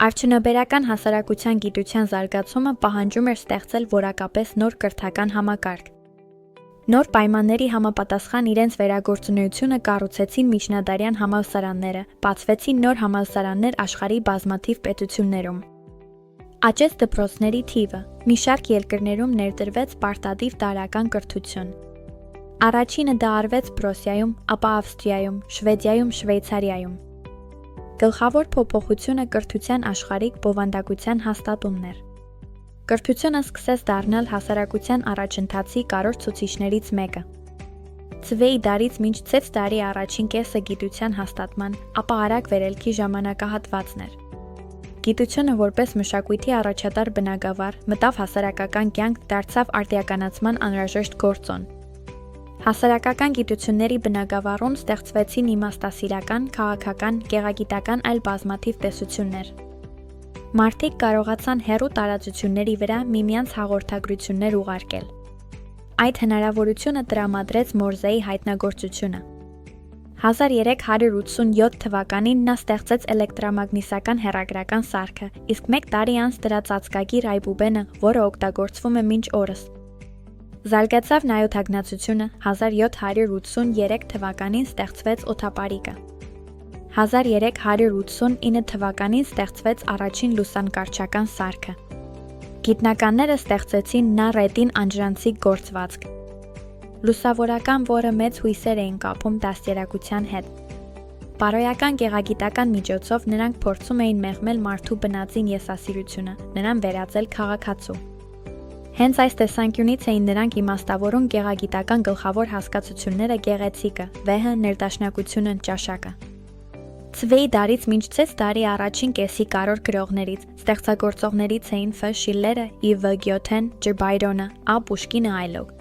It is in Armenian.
Արդյունաբերական հասարակության գիտության զարգացումը պահանջում էր ստեղծել որակապես նոր կրթական համակարգ։ Նոր պայմանների համապատասխան իրենց վերագործունեությունը կառուցեցին միջնադարյան համալսարանները, բացվեցին նոր համալսարաններ աշխարհի բազմաթիվ պետություններում։ Աճեց դպրոցների թիվը, մի շարք երկրներում ներդրվեց պարտադիր տարրական կրթություն։ Առաջինը դա արվեց Պրուսիայում, ապա Ավստրիայում, Շվեդիայում, Շվեյցարիայում։ Գլխավոր փոփոխությունը կրթության աշխարհիկ բովանդակության հաստատումն էր։ Կրթությունը սկսեց դառնալ հասարակության առաջընթացի կարևոր ցուցիչներից մեկը։ Ցվեի դարից մինչ ցեց դարի առաջին կեսը գիտության հաստատման, ապա արագ վերելքի ժամանակահատվածն էր։ Գիտությունը որպես մշակույթի առաջատար բնագավառ մտավ հասարակական կյանք, դարձավ արդիականացման անհրաժեշտ գործոն։ Հասարակական գիտությունների բնագավառում ստեղծվեցին իմաստասիրական, քաղաքական, գեղագիտական այլ բազմաթիվ տեսություններ։ Մարդիկ կարողացան հեռու տարածությունների վրա միմյանց հաղորդագրություններ ուղարկել։ Այդ հնարավորությունը տրամադրեց Մորզեի հայտնագործությունը։ 1387 թվականին նա ստեղծեց էլեկտրամագնիսական հեռագրական սարքը, իսկ մեկ տարի անց դրա ծածկագիր այբուբենը, որը օգտագործվում է մինչ օրս։ Զարգացավ նայոթագնացությունը, 1783 թվականին ստեղծվեց օդապարիկը։ 1389 թվականին ստեղծվեց առաջին լուսանկարչական սարքը։ Գիտնականները ստեղծեցին նարետին անջրանցիկ գործվածք։ Լուսավորական որը մեծ հույսեր էին կապում դաստիարակության հետ։ Բարոյական գեղագիտական միջոցով նրանք փորձում էին մեղմել մարդու բնածին եսասիրությունը, նրան վերածել քաղաքացու։ Հենց այս տեսանկյունից էին նրանք իմաստավորում գեղագիտական գլխավոր հասկացությունները գեղեցիկը, վեհը, ներդաշնակությունը, ճաշակը։ Ցվեի դարից մինչ ցեց դարի առաջին կեսի կարևոր գրողներից, ստեղծագործողներից էին Ֆ. Շիլլերը, Ի. Վ. Գյոթեն, Ջ. Բայրոնը, Ա. Պուշկինը այլոք։